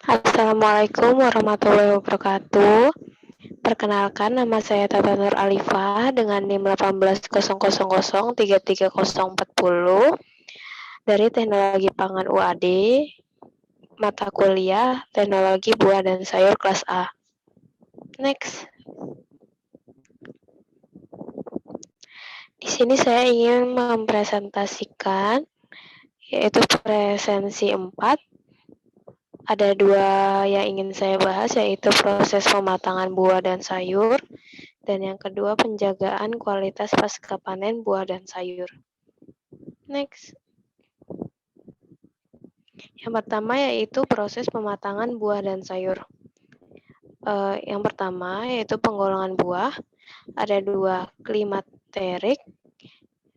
Assalamualaikum warahmatullahi wabarakatuh. Perkenalkan, nama saya Tata Nur Alifah dengan NIM 18.000.33040 dari Teknologi Pangan UAD, mata kuliah Teknologi Buah dan Sayur kelas A. Next. Di sini saya ingin mempresentasikan yaitu presensi 4. Ada 2 yang ingin saya bahas, yaitu proses pematangan buah dan sayur, dan yang kedua penjagaan kualitas pasca panen buah dan sayur. Next. Yang pertama yaitu proses pematangan buah dan sayur. Yang pertama yaitu penggolongan buah. Ada 2, klimaterik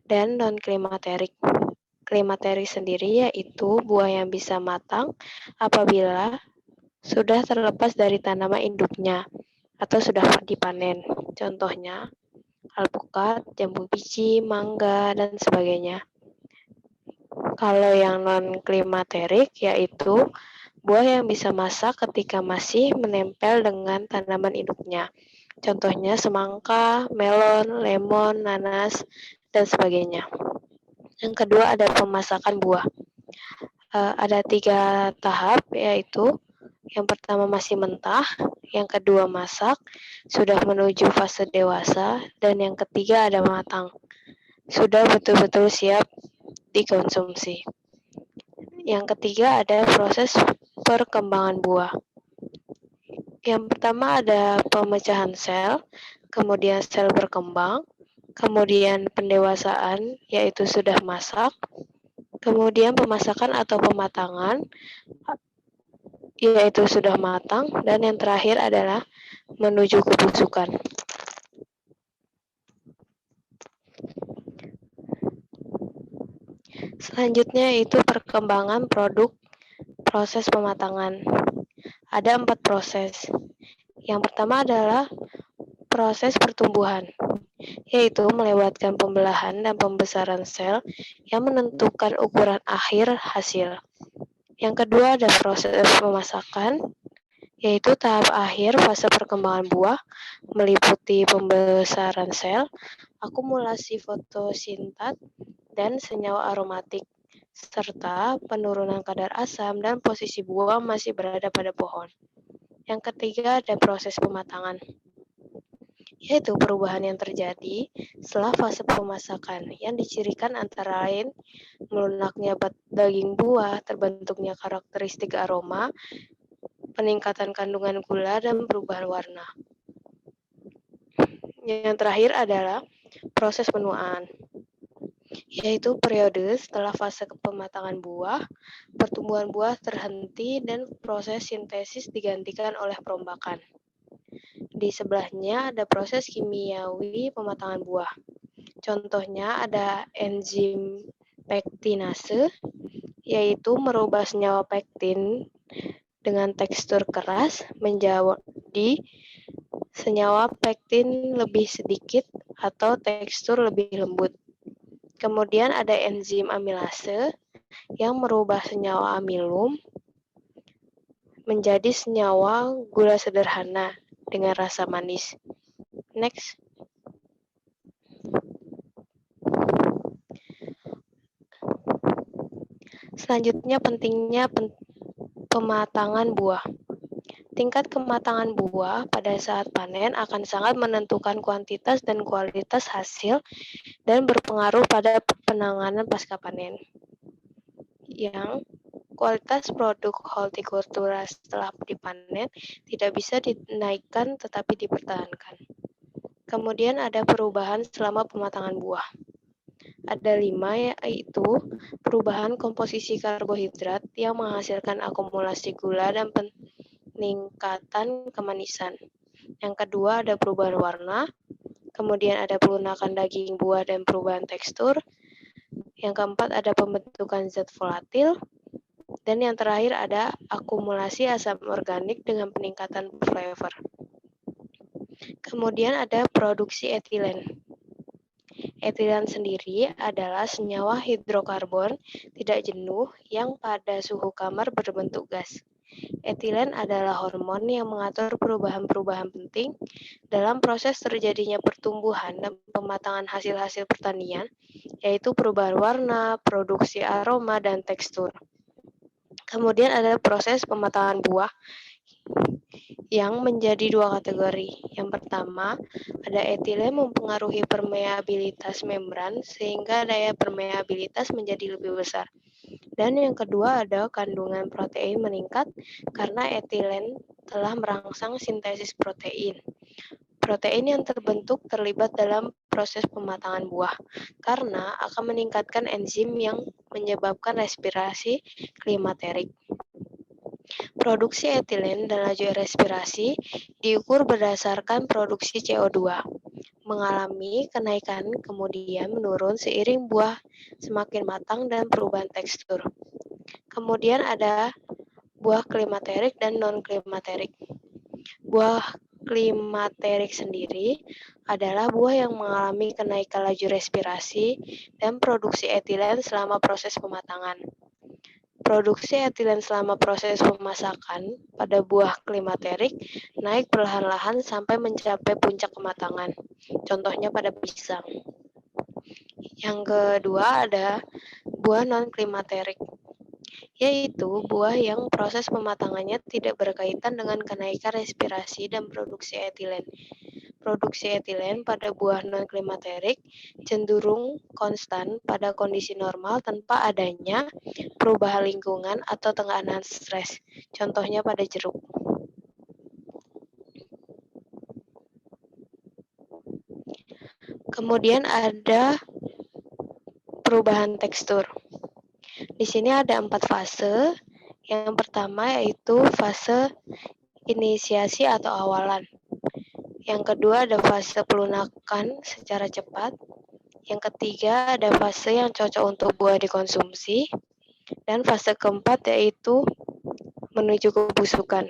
dan non-klimaterik. Klimaterik sendiri yaitu buah yang bisa matang apabila sudah terlepas dari tanaman induknya atau sudah dipanen. Contohnya alpukat, jambu biji, mangga, dan sebagainya. Kalau yang non-klimaterik yaitu buah yang bisa masak ketika masih menempel dengan tanaman induknya. Contohnya semangka, melon, lemon, nanas, dan sebagainya. Yang kedua ada pemasakan buah. Ada 3 tahap, yaitu yang pertama masih mentah, yang kedua masak, sudah menuju fase dewasa, dan yang ketiga ada matang, sudah betul-betul siap dikonsumsi. Yang ketiga ada proses perkembangan buah. Yang pertama ada pemecahan sel, kemudian sel berkembang, kemudian pendewasaan yaitu sudah masak, kemudian pemasakan atau pematangan yaitu sudah matang, dan yang terakhir adalah menuju kebusukan. Selanjutnya itu perkembangan produk proses pematangan. Ada 4 proses. Yang pertama adalah proses pertumbuhan, yaitu melewatkan pembelahan dan pembesaran sel yang menentukan ukuran akhir hasil. Yang kedua ada proses pemasakan, yaitu tahap akhir fase perkembangan buah, meliputi pembesaran sel, akumulasi fotosintat, dan senyawa aromatik, serta penurunan kadar asam dan posisi buah masih berada pada pohon. Yang ketiga ada proses pematangan, yaitu perubahan yang terjadi setelah fase pemasakan yang dicirikan antara lain melunaknya daging buah, terbentuknya karakteristik aroma, peningkatan kandungan gula, dan perubahan warna. Yang terakhir adalah proses penuaan, yaitu periode setelah fase pematangan buah, pertumbuhan buah terhenti, dan proses sintesis digantikan oleh perombakan. Di sebelahnya ada proses kimiawi pematangan buah. Contohnya ada enzim pektinase, yaitu merubah senyawa pektin dengan tekstur keras menjadi senyawa pektin lebih sedikit atau tekstur lebih lembut. Kemudian ada enzim amilase yang merubah senyawa amilum menjadi senyawa gula sederhana dengan rasa manis. Next. Selanjutnya pentingnya pematangan buah. Tingkat kematangan buah pada saat panen akan sangat menentukan kuantitas dan kualitas hasil dan berpengaruh pada penanganan pasca panen. Yang kualitas produk hortikultura setelah dipanen tidak bisa dinaikkan tetapi dipertahankan. Kemudian ada perubahan selama pematangan buah. Ada 5, yaitu perubahan komposisi karbohidrat yang menghasilkan akumulasi gula dan peningkatan kemanisan. Yang kedua ada perubahan warna, kemudian ada pelunakan daging buah dan perubahan tekstur. Yang keempat ada pembentukan zat volatil, dan yang terakhir ada akumulasi asam organik dengan peningkatan flavor. Kemudian ada produksi etilen. Etilen sendiri adalah senyawa hidrokarbon tidak jenuh yang pada suhu kamar berbentuk gas. Etilen adalah hormon yang mengatur perubahan-perubahan penting dalam proses terjadinya pertumbuhan dan pematangan hasil-hasil pertanian, yaitu perubahan warna, produksi aroma, dan tekstur. Kemudian ada proses pematangan buah yang menjadi dua kategori. Yang pertama, ada etilen mempengaruhi permeabilitas membran sehingga daya permeabilitas menjadi lebih besar. Dan yang kedua ada kandungan protein meningkat karena etilen telah merangsang sintesis protein. Protein yang terbentuk terlibat dalam proses pematangan buah karena akan meningkatkan enzim yang menyebabkan respirasi klimaterik. Produksi etilen dan laju respirasi diukur berdasarkan produksi CO2, mengalami kenaikan kemudian menurun seiring buah semakin matang dan perubahan tekstur. Kemudian ada buah klimaterik dan non-klimaterik. Buah klimaterik sendiri adalah buah yang mengalami kenaikan laju respirasi dan produksi etilen selama proses pematangan. Produksi etilen selama proses pemasakan pada buah klimaterik naik perlahan-lahan sampai mencapai puncak kematangan. Contohnya pada pisang. Yang kedua ada buah non-klimaterik, yaitu buah yang proses pematangannya tidak berkaitan dengan kenaikan respirasi dan produksi etilen. Produksi etilen pada buah non-klimaterik cenderung konstan pada kondisi normal tanpa adanya perubahan lingkungan atau tekanan stres. Contohnya pada jeruk. Kemudian ada perubahan tekstur. Di sini ada 4 fase. Yang pertama yaitu fase inisiasi atau awalan. Yang kedua ada fase pelunakan secara cepat. Yang ketiga ada fase yang cocok untuk buah dikonsumsi. Dan fase keempat yaitu menuju kebusukan.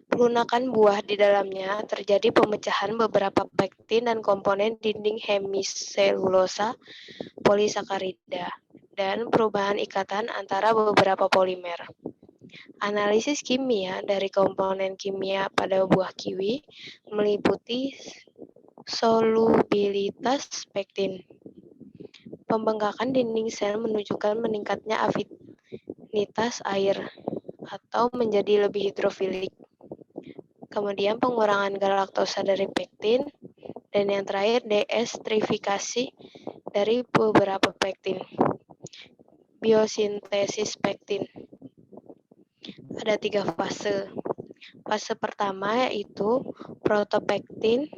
Pelunakan buah di dalamnya terjadi pemecahan beberapa pektin dan komponen dinding hemiselulosa polisakarida dan perubahan ikatan antara beberapa polimer. Analisis kimia dari komponen kimia pada buah kiwi meliputi solubilitas pektin. Pembengkakan dinding sel menunjukkan meningkatnya afinitas air atau menjadi lebih hidrofilik. Kemudian pengurangan galaktosa dari pektin, dan yang terakhir deestrifikasi dari beberapa pektin. Biosintesis pektin. Ada 3 fase. Fase pertama yaitu protopektin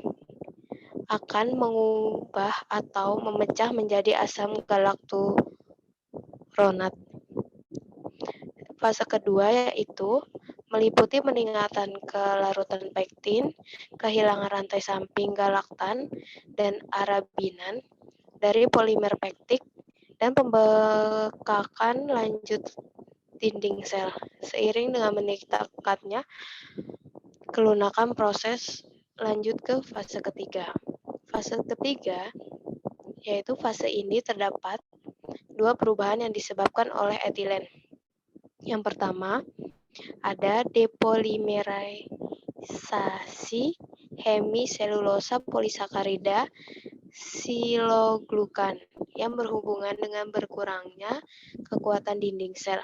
akan mengubah atau memecah menjadi asam galaktoronat. Fase kedua yaitu meliputi peningkatan kelarutan pektin, kehilangan rantai samping galaktan dan arabinan dari polimer pektik, dan pembekakan lanjut dinding sel. Seiring dengan meningkatnya kelunakan proses lanjut ke fase ketiga. Fase ketiga, yaitu fase ini terdapat 2 perubahan yang disebabkan oleh etilen. Yang pertama, ada depolimerisasi hemiselulosa polisakarida siloglukan yang berhubungan dengan berkurangnya kekuatan dinding sel.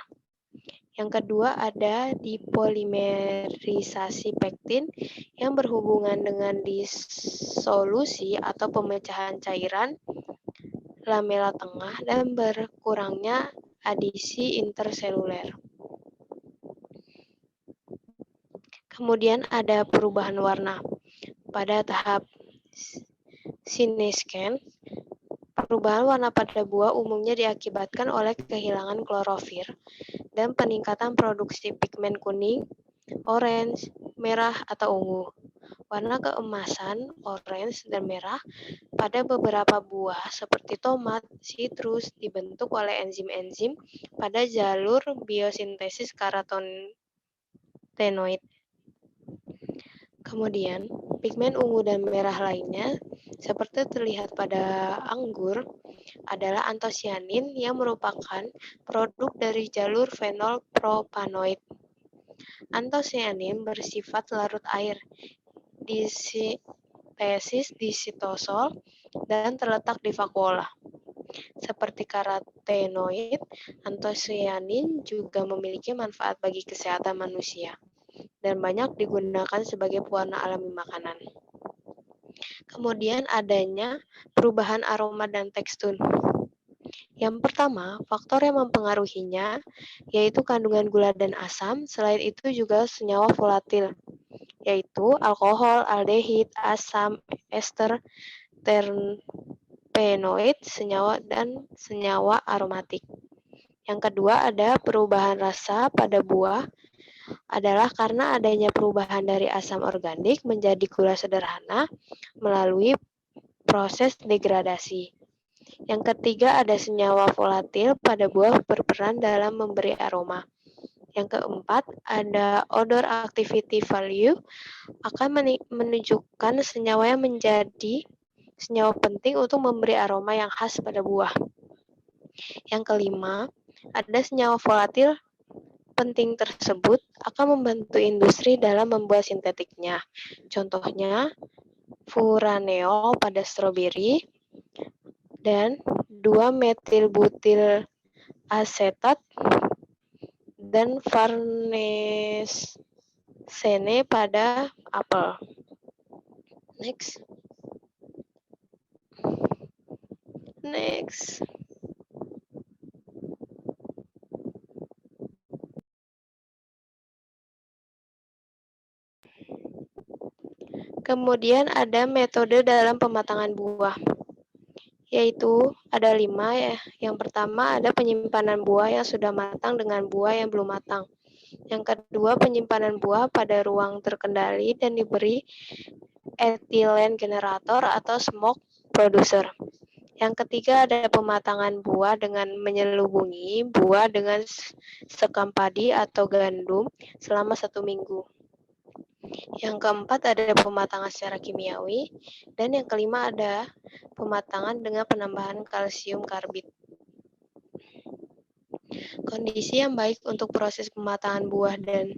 Yang kedua ada dipolimerisasi pektin yang berhubungan dengan disolusi atau pemecahan cairan lamela tengah dan berkurangnya adisi interseluler. Kemudian ada perubahan warna. Pada tahap sinesken, perubahan warna pada buah umumnya diakibatkan oleh kehilangan klorofil dan peningkatan produksi pigmen kuning, orange, merah, atau ungu. Warna keemasan, orange, dan merah pada beberapa buah seperti tomat, sitrus dibentuk oleh enzim-enzim pada jalur biosintesis karotenoid. Kemudian, pigmen ungu dan merah lainnya, seperti terlihat pada anggur, adalah antosianin yang merupakan produk dari jalur fenol propanoid. Antosianin bersifat larut air, tesis di sitosol, dan terletak di vakuola. Seperti karotenoid, antosianin juga memiliki manfaat bagi kesehatan manusia dan banyak digunakan sebagai pewarna alami makanan. Kemudian adanya perubahan aroma dan tekstur. Yang pertama, faktor yang mempengaruhinya yaitu kandungan gula dan asam, selain itu juga senyawa volatil, yaitu alkohol, aldehid, asam, ester, terpenoid, senyawa dan senyawa aromatik. Yang kedua ada perubahan rasa pada buah adalah karena adanya perubahan dari asam organik menjadi gula sederhana melalui proses degradasi. Yang ketiga ada senyawa volatil pada buah berperan dalam memberi aroma. Yang keempat ada odor activity value akan menunjukkan senyawa yang menjadi senyawa penting untuk memberi aroma yang khas pada buah. Yang kelima ada senyawa volatil penting tersebut akan membantu industri dalam membuat sintetiknya. Contohnya furaneol pada stroberi dan 2-metilbutil asetat dan farnesene pada apel. Next. Kemudian ada metode dalam pematangan buah, yaitu ada 5 ya. Yang pertama ada penyimpanan buah yang sudah matang dengan buah yang belum matang. Yang kedua penyimpanan buah pada ruang terkendali dan diberi etilen generator atau smoke producer. Yang ketiga ada pematangan buah dengan menyelubungi buah dengan sekam padi atau gandum selama 1 minggu. Yang keempat ada pematangan secara kimiawi, dan yang kelima ada pematangan dengan penambahan kalsium karbit. Kondisi yang baik untuk proses pematangan buah dan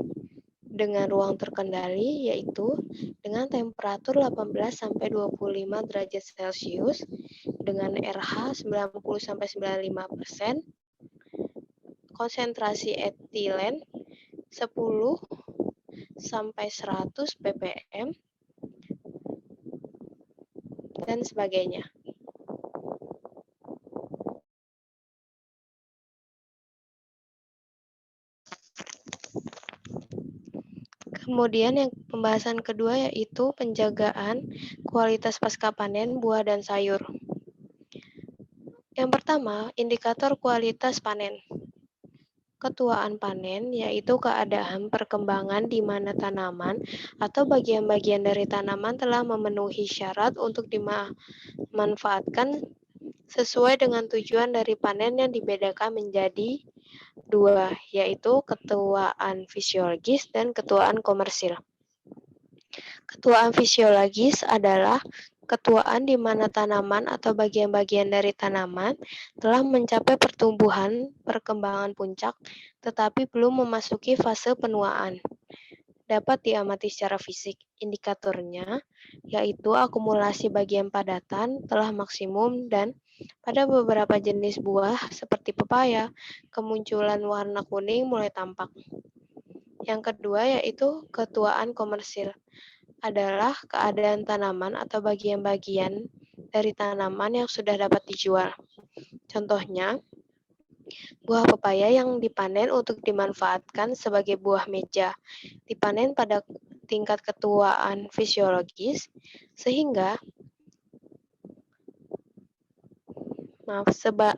dengan ruang terkendali yaitu dengan temperatur 18-25 derajat Celcius dengan RH 90-95%, konsentrasi etilen 10-100 ppm, dan sebagainya. Kemudian yang pembahasan kedua yaitu penjagaan kualitas pasca panen buah dan sayur. Yang pertama, indikator kualitas panen. Ketuaan panen yaitu keadaan perkembangan di mana tanaman atau bagian-bagian dari tanaman telah memenuhi syarat untuk dimanfaatkan sesuai dengan tujuan dari panen yang dibedakan menjadi 2, yaitu ketuaan fisiologis dan ketuaan komersil. Ketuaan fisiologis adalah ketuaan di mana tanaman atau bagian-bagian dari tanaman telah mencapai perkembangan puncak, tetapi belum memasuki fase penuaan. Dapat diamati secara fisik. Indikatornya yaitu akumulasi bagian padatan telah maksimum dan pada beberapa jenis buah seperti pepaya, kemunculan warna kuning mulai tampak. Yang kedua yaitu ketuaan komersil adalah keadaan tanaman atau bagian-bagian dari tanaman yang sudah dapat dijual. Contohnya, buah pepaya yang dipanen untuk dimanfaatkan sebagai buah meja, dipanen pada tingkat ketuaan fisiologis, sehingga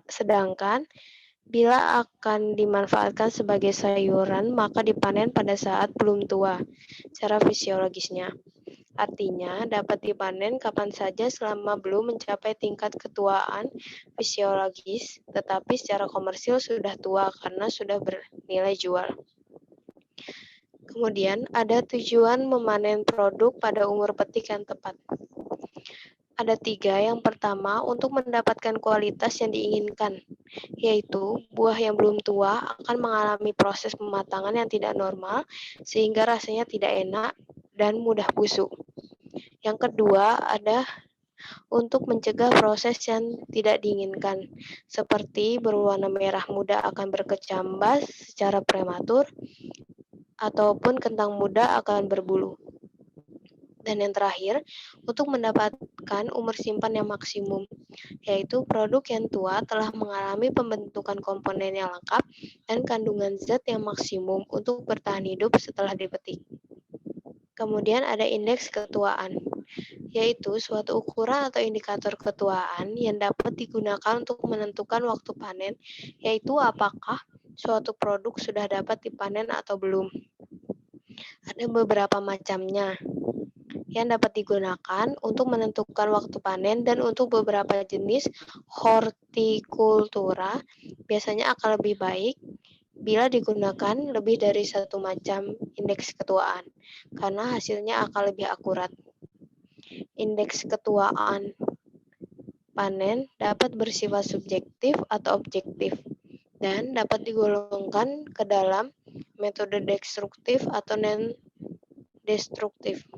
sedangkan bila akan dimanfaatkan sebagai sayuran, maka dipanen pada saat belum tua, cara fisiologisnya. Artinya, dapat dipanen kapan saja selama belum mencapai tingkat ketuaan fisiologis, tetapi secara komersil sudah tua karena sudah bernilai jual. Kemudian, ada tujuan memanen produk pada umur petik yang tepat. Ada 3. Yang pertama, untuk mendapatkan kualitas yang diinginkan, yaitu buah yang belum tua akan mengalami proses pematangan yang tidak normal, sehingga rasanya tidak enak dan mudah busuk. Yang kedua, ada untuk mencegah proses yang tidak diinginkan, seperti berwarna merah muda akan berkecambah secara prematur, ataupun kentang muda akan berbulu. Dan yang terakhir, untuk mendapatkan umur simpan yang maksimum, yaitu produk yang tua telah mengalami pembentukan komponen yang lengkap dan kandungan zat yang maksimum untuk bertahan hidup setelah dipetik. Kemudian ada indeks ketuaan, yaitu suatu ukuran atau indikator ketuaan yang dapat digunakan untuk menentukan waktu panen, yaitu apakah suatu produk sudah dapat dipanen atau belum. Ada beberapa macamnya yang dapat digunakan untuk menentukan waktu panen, dan untuk beberapa jenis hortikultura biasanya akan lebih baik bila digunakan lebih dari satu macam indeks ketuaan, karena hasilnya akan lebih akurat. Indeks ketuaan panen dapat bersifat subjektif atau objektif, dan dapat digolongkan ke dalam metode destruktif atau non-destruktif.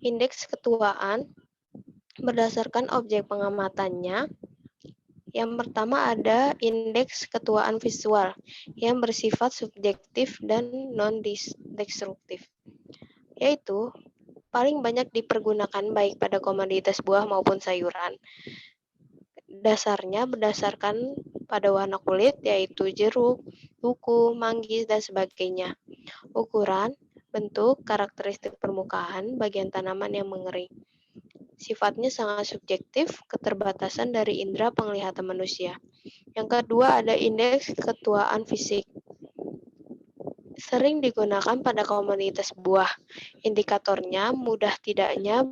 Indeks ketuaan berdasarkan objek pengamatannya. Yang pertama ada indeks ketuaan visual yang bersifat subjektif dan non-destruktif, yaitu paling banyak dipergunakan baik pada komoditas buah maupun sayuran. Dasarnya berdasarkan pada warna kulit, yaitu jeruk, buku, manggis, dan sebagainya. Ukuran, bentuk, karakteristik permukaan bagian tanaman yang mengering. Sifatnya sangat subjektif, keterbatasan dari indera penglihatan manusia. Yang kedua ada indeks ketuaan fisik. Sering digunakan pada komoditas buah. Indikatornya mudah tidaknya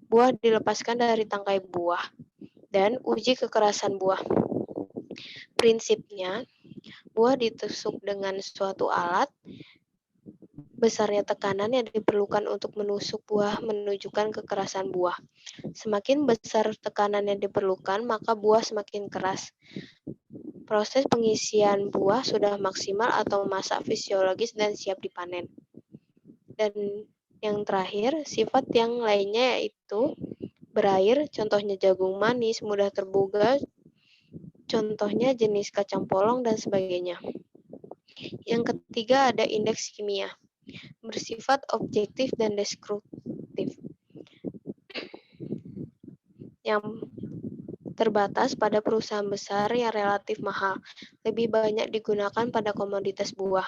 buah dilepaskan dari tangkai buah dan uji kekerasan buah. Prinsipnya, buah ditusuk dengan suatu alat. Besarnya tekanan yang diperlukan untuk menusuk buah menunjukkan kekerasan buah. Semakin besar tekanan yang diperlukan, maka buah semakin keras. Proses pengisian buah sudah maksimal atau masak fisiologis dan siap dipanen. Dan yang terakhir, sifat yang lainnya yaitu berair, contohnya jagung manis, mudah terbuka, contohnya jenis kacang polong, dan sebagainya. Yang ketiga ada indeks kimia, bersifat objektif dan deskriptif, yang terbatas pada perusahaan besar yang relatif mahal, lebih banyak digunakan pada komoditas buah.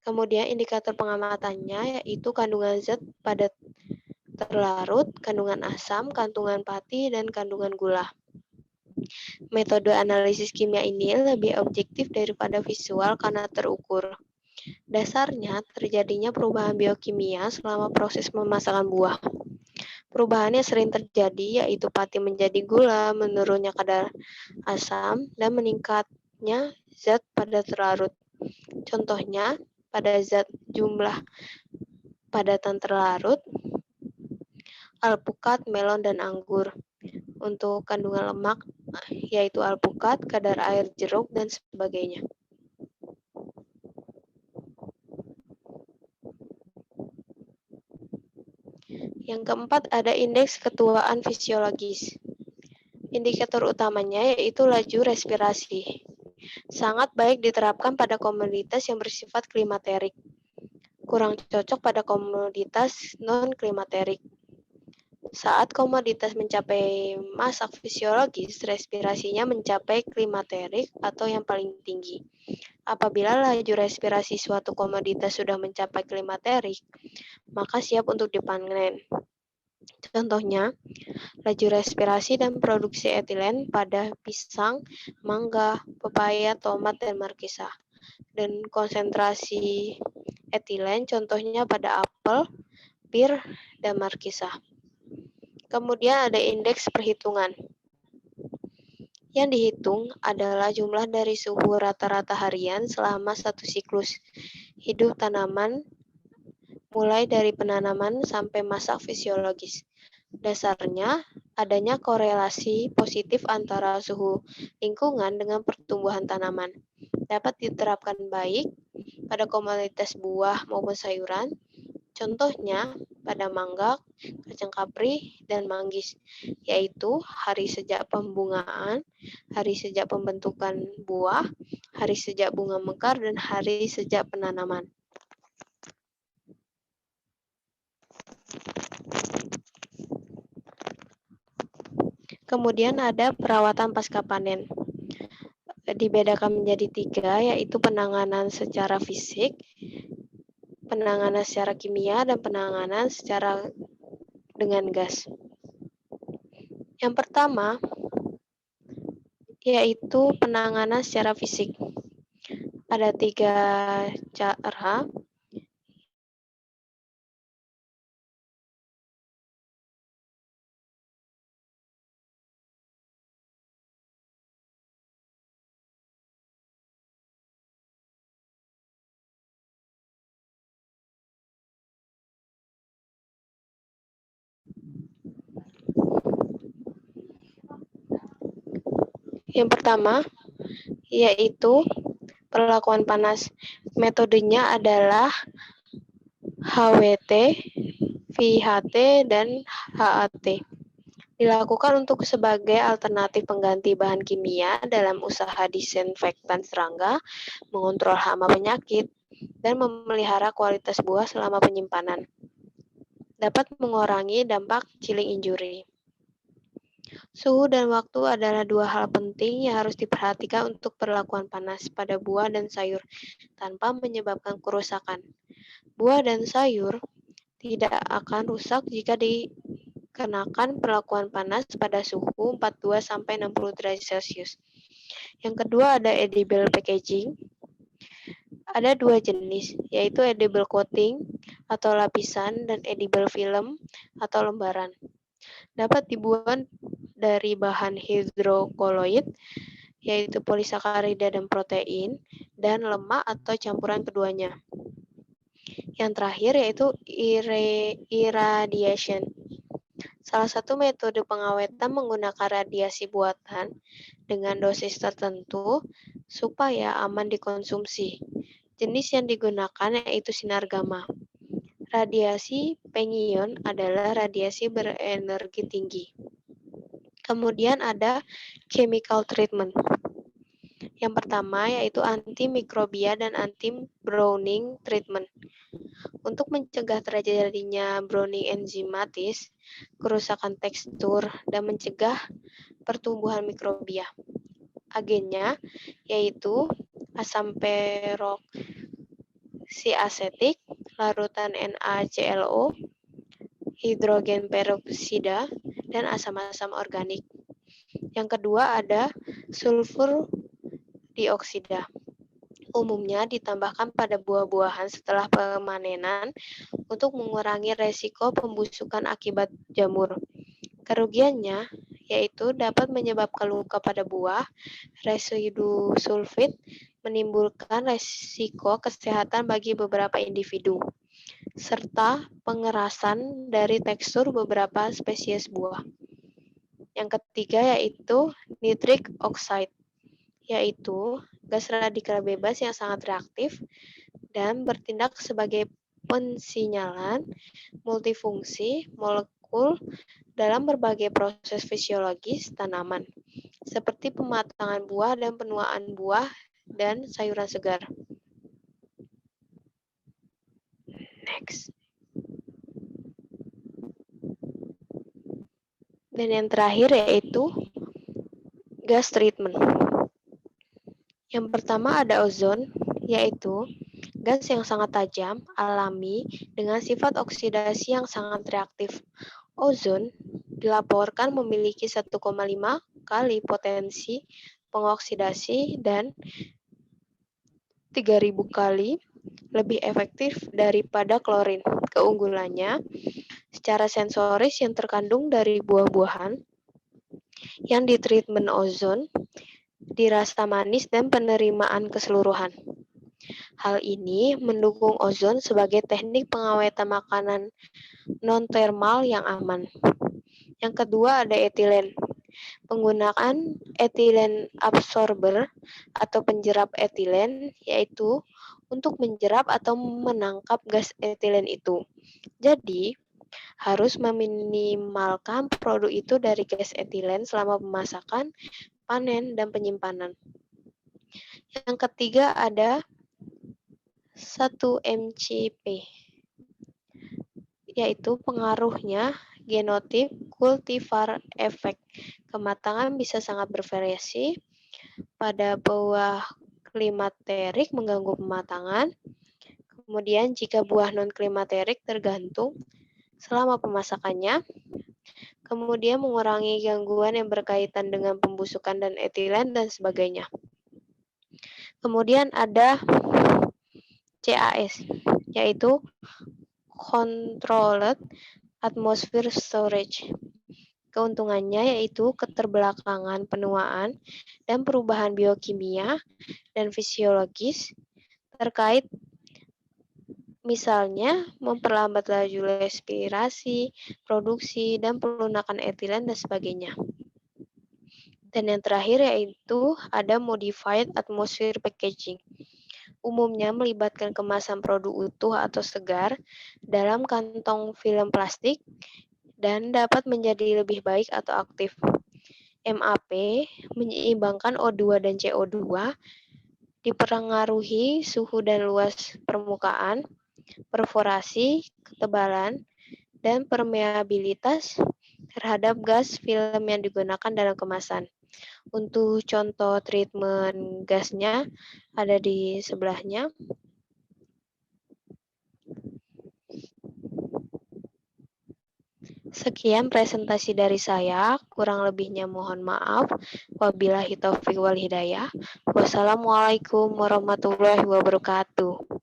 Kemudian indikator pengamatannya yaitu kandungan zat pada terlarut, kandungan asam, kandungan pati, dan kandungan gula. Metode analisis kimia ini lebih objektif daripada visual karena terukur. Dasarnya terjadinya perubahan biokimia selama proses pemasakan buah. Perubahannya sering terjadi yaitu pati menjadi gula, menurunnya kadar asam, dan meningkatnya zat pada terlarut. Contohnya pada zat jumlah padatan terlarut, alpukat, melon, dan anggur. Untuk kandungan lemak, yaitu alpukat, kadar air jeruk, dan sebagainya. Yang keempat ada indeks ketuaan fisiologis. Indikator utamanya yaitu laju respirasi. Sangat baik diterapkan pada komoditas yang bersifat klimaterik. Kurang cocok pada komoditas non-klimaterik. Saat komoditas mencapai masa fisiologis, respirasinya mencapai klimaterik atau yang paling tinggi. Apabila laju respirasi suatu komoditas sudah mencapai klimaterik, maka siap untuk dipanen. Contohnya, laju respirasi dan produksi etilen pada pisang, mangga, pepaya, tomat, dan markisa. Dan konsentrasi etilen contohnya pada apel, pir, dan markisa. Kemudian ada indeks perhitungan. Yang dihitung adalah jumlah dari suhu rata-rata harian selama satu siklus hidup tanaman mulai dari penanaman sampai masa fisiologis. Dasarnya, adanya korelasi positif antara suhu lingkungan dengan pertumbuhan tanaman. Dapat diterapkan baik pada komoditas buah maupun sayuran, contohnya pada mangga, kacang kapri, dan manggis, yaitu hari sejak pembungaan, hari sejak pembentukan buah, hari sejak bunga mekar, dan hari sejak penanaman. Kemudian ada perawatan pasca panen. Dibedakan menjadi 3, yaitu penanganan secara fisik, penanganan secara kimia, dan penanganan secara dengan gas. Yang pertama, yaitu penanganan secara fisik. Ada 3 cara. Yang pertama, yaitu perlakuan panas. Metodenya adalah HWT, VHT, dan HAT. Dilakukan untuk sebagai alternatif pengganti bahan kimia dalam usaha disinfektan serangga, mengontrol hama penyakit, dan memelihara kualitas buah selama penyimpanan. Dapat mengurangi dampak chilling injury. Suhu dan waktu adalah 2 hal penting yang harus diperhatikan untuk perlakuan panas pada buah dan sayur tanpa menyebabkan kerusakan. Buah dan sayur tidak akan rusak jika dikenakan perlakuan panas pada suhu 42-60 derajat Celcius. Yang kedua ada edible packaging. Ada 2 jenis, yaitu edible coating atau lapisan dan edible film atau lembaran. Dapat dibuat dari bahan hidrokoloid, yaitu polisakarida dan protein, dan lemak atau campuran keduanya. Yang terakhir yaitu irradiation. Salah satu metode pengawetan menggunakan radiasi buatan dengan dosis tertentu supaya aman dikonsumsi. Jenis yang digunakan yaitu sinar gamma. Radiasi pengion adalah radiasi berenergi tinggi. Kemudian ada chemical treatment. Yang pertama yaitu antimikrobia dan anti-browning treatment. Untuk mencegah terjadinya browning enzimatis, kerusakan tekstur, dan mencegah pertumbuhan mikrobia. Agennya yaitu asam peroksiasetik, larutan NaClO, hidrogen peroksida, dan asam-asam organik. Yang kedua ada sulfur dioksida. Umumnya ditambahkan pada buah-buahan setelah pemanenan untuk mengurangi resiko pembusukan akibat jamur. Kerugiannya yaitu dapat menyebabkan luka pada buah, residu sulfit menimbulkan resiko kesehatan bagi beberapa individu, serta pengerasan dari tekstur beberapa spesies buah. Yang ketiga yaitu nitric oxide, yaitu gas radikal bebas yang sangat reaktif dan bertindak sebagai pensinyalan multifungsi molekul dalam berbagai proses fisiologis tanaman, seperti pematangan buah dan penuaan buah dan sayuran segar. Next. Dan yang terakhir yaitu gas treatment. Yang pertama ada ozon, yaitu gas yang sangat tajam, alami, dengan sifat oksidasi yang sangat reaktif. Ozon dilaporkan memiliki 1,5 kali potensi pengoksidasi dan 3.000 kali lebih efektif daripada klorin. Keunggulannya, secara sensoris yang terkandung dari buah-buahan yang ditreatment ozon dirasa manis dan penerimaan keseluruhan. Hal ini mendukung ozon sebagai teknik pengawetan makanan non-termal yang aman. Yang kedua ada etilen. Penggunaan etilen absorber atau penjerap etilen yaitu untuk menjerap atau menangkap gas etilen itu. Jadi, harus meminimalkan produk itu dari gas etilen selama pemasakan, panen, dan penyimpanan. Yang ketiga ada 1-MCP, yaitu pengaruhnya genotip cultivar effect. Kematangan bisa sangat bervariasi. Pada buah klimaterik mengganggu pematangan. Kemudian jika buah non-klimaterik tergantung selama pemasakannya. Kemudian mengurangi gangguan yang berkaitan dengan pembusukan dan etilen dan sebagainya. Kemudian ada CAS, yaitu Controlled Atmosphere Storage. Keuntungannya yaitu keterbelakangan penuaan dan perubahan biokimia dan fisiologis terkait misalnya memperlambat laju respirasi, produksi, dan pelunakan etilen dan sebagainya. Dan yang terakhir yaitu ada modified atmosphere packaging. Umumnya melibatkan kemasan produk utuh atau segar dalam kantong film plastik dan dapat menjadi lebih baik atau aktif. MAP menyeimbangkan O2 dan CO2 dipengaruhi suhu dan luas permukaan, perforasi, ketebalan, dan permeabilitas terhadap gas film yang digunakan dalam kemasan. Untuk contoh treatment gasnya ada di sebelahnya. Sekian presentasi dari saya, kurang lebihnya mohon maaf. Wabillahi taufiq wal hidayah. Wassalamualaikum warahmatullahi wabarakatuh.